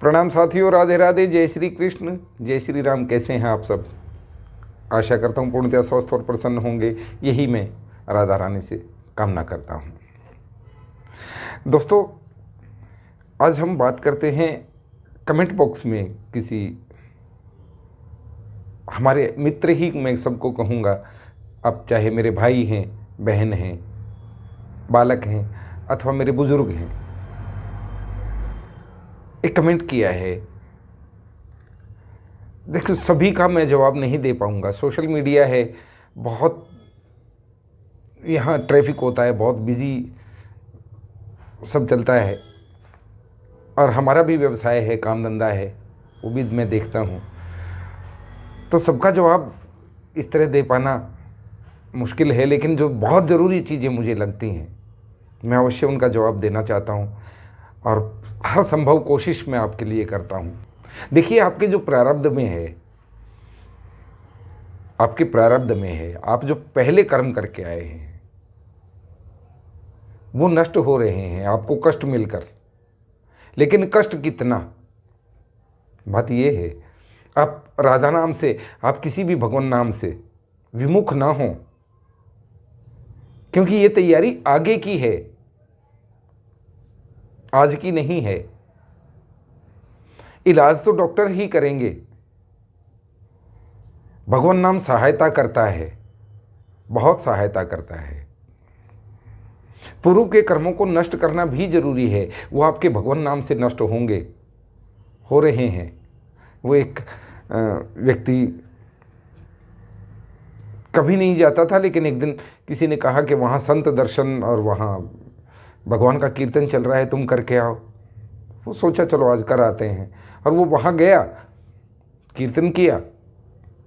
प्रणाम साथियों, राधे राधे, जय श्री कृष्ण, जय श्री राम। कैसे हैं आप सब? आशा करता हूँ पूर्णतः स्वस्थ और प्रसन्न होंगे। यही मैं राधा रानी से कामना करता हूँ। दोस्तों, आज हम बात करते हैं कमेंट बॉक्स में किसी हमारे मित्र ही मैं सबको कहूँगा, अब चाहे मेरे भाई हैं, बहन हैं, बालक हैं अथवा मेरे बुजुर्ग हैं, एक कमेंट किया है। देखो, सभी का मैं जवाब नहीं दे पाऊँगा। सोशल मीडिया है, बहुत यहाँ ट्रैफिक होता है, बहुत बिजी सब चलता है, और हमारा भी व्यवसाय है, काम धंधा है, वो भी मैं देखता हूँ। तो सबका जवाब इस तरह दे पाना मुश्किल है, लेकिन जो बहुत ज़रूरी चीज़ें मुझे लगती हैं मैं अवश्य उनका जवाब देना चाहता हूँ, और हर संभव कोशिश मैं आपके लिए करता हूँ। देखिए, आपके जो प्रारब्ध में है, आपके प्रारब्ध में है, आप जो पहले कर्म करके आए हैं वो नष्ट हो रहे हैं आपको कष्ट मिलकर। लेकिन कष्ट कितना, बात ये है, आप राधा नाम से, आप किसी भी भगवान नाम से विमुख ना हो, क्योंकि ये तैयारी आगे की है, आज की नहीं है। इलाज तो डॉक्टर ही करेंगे, भगवान नाम सहायता करता है, बहुत सहायता करता है। पूर्व के कर्मों को नष्ट करना भी जरूरी है, वो आपके भगवान नाम से नष्ट होंगे, हो रहे हैं। वो एक व्यक्ति कभी नहीं जाता था, लेकिन एक दिन किसी ने कहा कि वहाँ संत दर्शन और वहाँ भगवान का कीर्तन चल रहा है, तुम करके आओ। वो सोचा चलो आज कर आते हैं, और वो वहाँ गया, कीर्तन किया,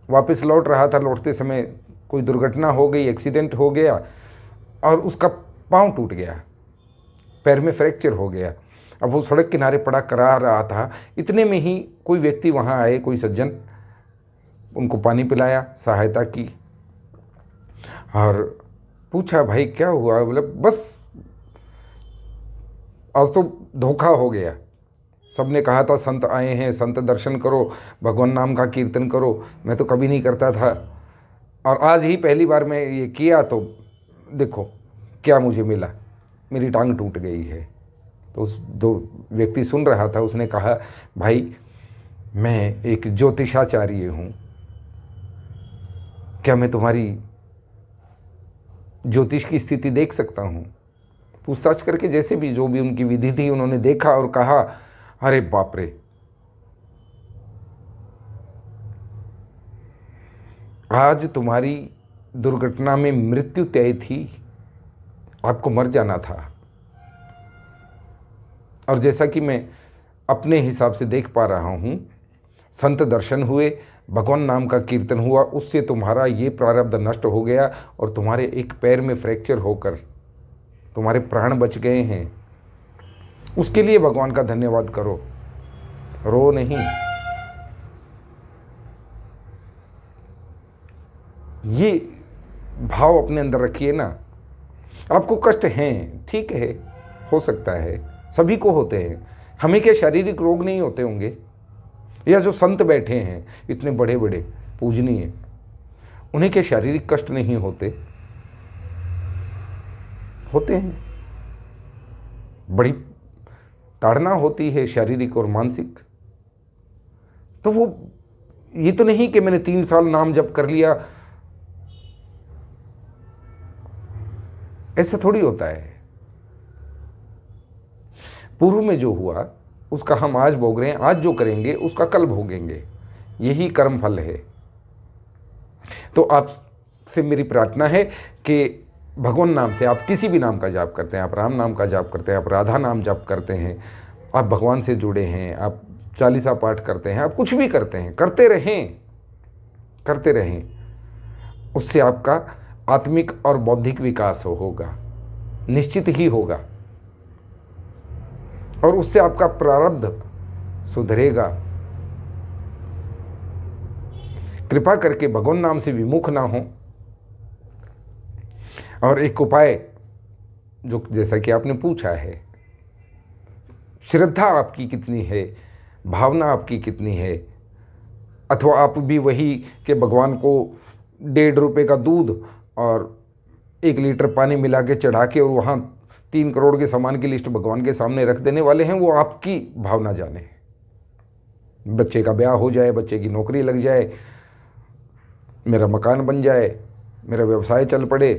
वापस लौट रहा था। लौटते समय कोई दुर्घटना हो गई, एक्सीडेंट हो गया, और उसका पाँव टूट गया, पैर में फ्रैक्चर हो गया। अब वो सड़क किनारे पड़ा करा रहा था, इतने में ही कोई व्यक्ति वहाँ आए, कोई सज्जन, उनको पानी पिलाया, सहायता की, और पूछा भाई क्या हुआ? बोले बस आज तो धोखा हो गया। सबने कहा था संत आए हैं, संत दर्शन करो, भगवान नाम का कीर्तन करो, मैं तो कभी नहीं करता था, और आज ही पहली बार मैं ये किया, तो देखो क्या मुझे मिला, मेरी टांग टूट गई है। तो उस दो व्यक्ति सुन रहा था, उसने कहा भाई मैं एक ज्योतिषाचार्य हूँ, क्या मैं तुम्हारी ज्योतिष की स्थिति देख सकता हूँ? पूछताछ करके जैसे भी जो भी उनकी विधि थी उन्होंने देखा और कहा अरे बाप रे, आज तुम्हारी दुर्घटना में मृत्यु तय थी, आपको मर जाना था। और जैसा कि मैं अपने हिसाब से देख पा रहा हूँ, संत दर्शन हुए, भगवान नाम का कीर्तन हुआ, उससे तुम्हारा ये प्रारब्ध नष्ट हो गया, और तुम्हारे एक पैर में फ्रैक्चर होकर तुम्हारे प्राण बच गए हैं। उसके लिए भगवान का धन्यवाद करो, रो नहीं। ये भाव अपने अंदर रखिए ना। आपको कष्ट हैं, ठीक है, हो सकता है, सभी को होते हैं। हमें क्या शारीरिक रोग नहीं होते होंगे? या जो संत बैठे हैं इतने बड़े बड़े पूजनीय, उन्हें क्या शारीरिक कष्ट नहीं होते? होते हैं। बड़ी ताड़ना होती है शारीरिक और मानसिक। तो वो ये तो नहीं कि मैंने 3 साल नाम जप कर लिया, ऐसा थोड़ी होता है। पूर्व में जो हुआ उसका हम आज भोग रहे हैं, आज जो करेंगे उसका कल भोगेंगे, यही कर्म फल है। तो आपसे मेरी प्रार्थना है कि भगवान नाम से, आप किसी भी नाम का जाप करते हैं, आप राम नाम का जाप करते हैं, आप राधा नाम जाप करते हैं, आप भगवान से जुड़े हैं, आप चालीसा पाठ करते हैं, आप कुछ भी करते हैं, करते रहें, करते रहें। उससे आपका आत्मिक और बौद्धिक विकास होगा, निश्चित ही होगा, और उससे आपका प्रारब्ध सुधरेगा। कृपा करके भगवान नाम से विमुख ना हो। और एक उपाय जो जैसा कि आपने पूछा है, श्रद्धा आपकी कितनी है, भावना आपकी कितनी है। अथवा आप भी वही कि भगवान को 1.5 रुपये का दूध और 1 लीटर पानी मिला के चढ़ा के और वहाँ 3 करोड़ के सामान की लिस्ट भगवान के सामने रख देने वाले हैं, वो आपकी भावना जाने। बच्चे का ब्याह हो जाए, बच्चे की नौकरी लग जाए, मेरा मकान बन जाए, मेरा व्यवसाय चल पड़े,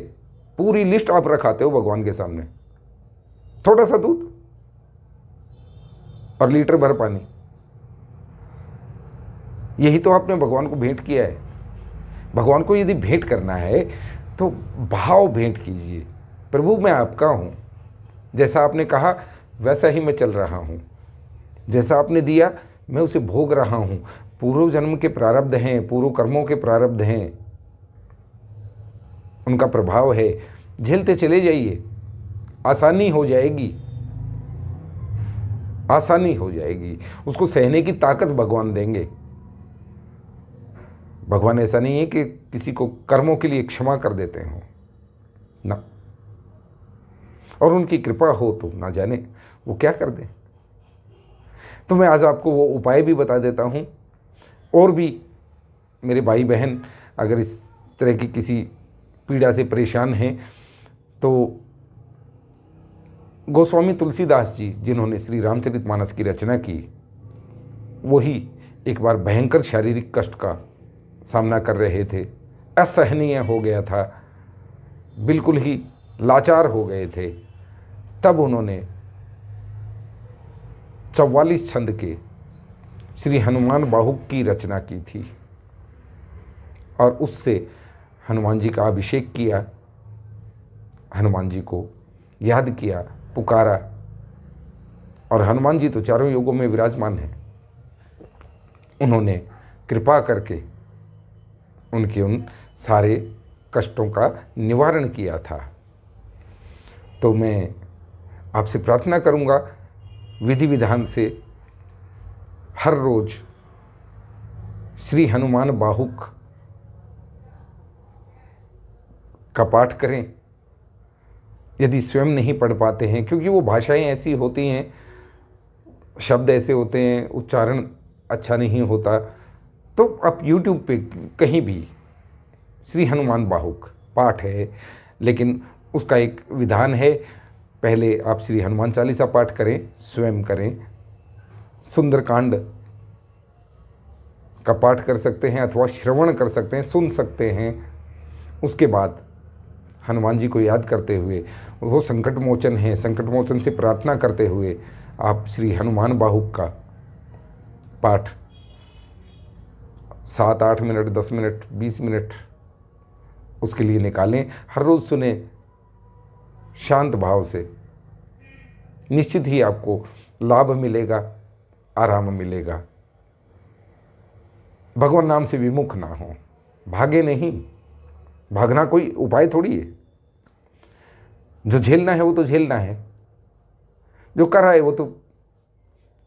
पूरी लिस्ट आप रखाते हो भगवान के सामने। थोड़ा सा दूध और लीटर भर पानी, यही तो आपने भगवान को भेंट किया है। भगवान को यदि भेंट करना है तो भाव भेंट कीजिए, प्रभु मैं आपका हूँ, जैसा आपने कहा वैसा ही मैं चल रहा हूँ, जैसा आपने दिया मैं उसे भोग रहा हूँ। पूर्व जन्म के प्रारब्ध हैं, पूर्व कर्मों के प्रारब्ध हैं, उनका प्रभाव है, झेलते चले जाइए, आसानी हो जाएगी, आसानी हो जाएगी। उसको सहने की ताकत भगवान देंगे। भगवान ऐसा नहीं है कि किसी को कर्मों के लिए क्षमा कर देते हो ना, और उनकी कृपा हो तो ना जाने वो क्या कर दें। तो मैं आज आपको वो उपाय भी बता देता हूँ। और भी मेरे भाई बहन अगर इस तरह की किसी पीड़ा से परेशान हैं तो गोस्वामी तुलसीदास जी, जिन्होंने श्री रामचरितमानस की रचना की, वही एक बार भयंकर शारीरिक कष्ट का सामना कर रहे थे, असहनीय हो गया था, बिल्कुल ही लाचार हो गए थे। तब उन्होंने 44 छंद के श्री हनुमान बाहुक की रचना की थी और उससे हनुमान जी का अभिषेक किया, हनुमान जी को याद किया, पुकारा, और हनुमान जी तो चारों युगों में विराजमान हैं। उन्होंने कृपा करके उनके उन सारे कष्टों का निवारण किया था। तो मैं आपसे प्रार्थना करूंगा, विधि विधान से हर रोज श्री हनुमान बाहुक का पाठ करें। यदि स्वयं नहीं पढ़ पाते हैं, क्योंकि वो भाषाएं ऐसी होती हैं, शब्द ऐसे होते हैं, उच्चारण अच्छा नहीं होता, तो आप YouTube पे कहीं भी श्री हनुमान बाहुक पाठ है, लेकिन उसका एक विधान है। पहले आप श्री हनुमान चालीसा पाठ करें, स्वयं करें, सुंदरकांड का पाठ कर सकते हैं अथवा श्रवण कर सकते हैं, सुन सकते हैं। उसके बाद हनुमान जी को याद करते हुए, वो संकट मोचन है, संकट मोचन से प्रार्थना करते हुए आप श्री हनुमान बाहुक का पाठ 7-8 मिनट, 10 मिनट, 20 मिनट उसके लिए निकालें। हर रोज़ सुने शांत भाव से, निश्चित ही आपको लाभ मिलेगा, आराम मिलेगा। भगवान नाम से विमुख ना हो, भागे नहीं। भागना कोई उपाय थोड़ी है। जो झेलना है वो तो झेलना है, जो कर रहा है वो तो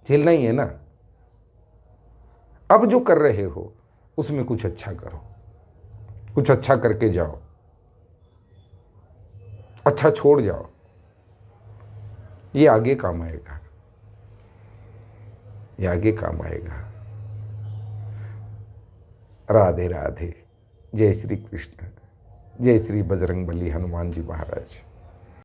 झेलना ही है ना। अब जो कर रहे हो उसमें कुछ अच्छा करो, कुछ अच्छा करके जाओ, अच्छा छोड़ जाओ, ये आगे काम आएगा, ये आगे काम आएगा। राधे राधे। जय श्री कृष्ण, जय श्री बजरंगबली हनुमान जी महाराज।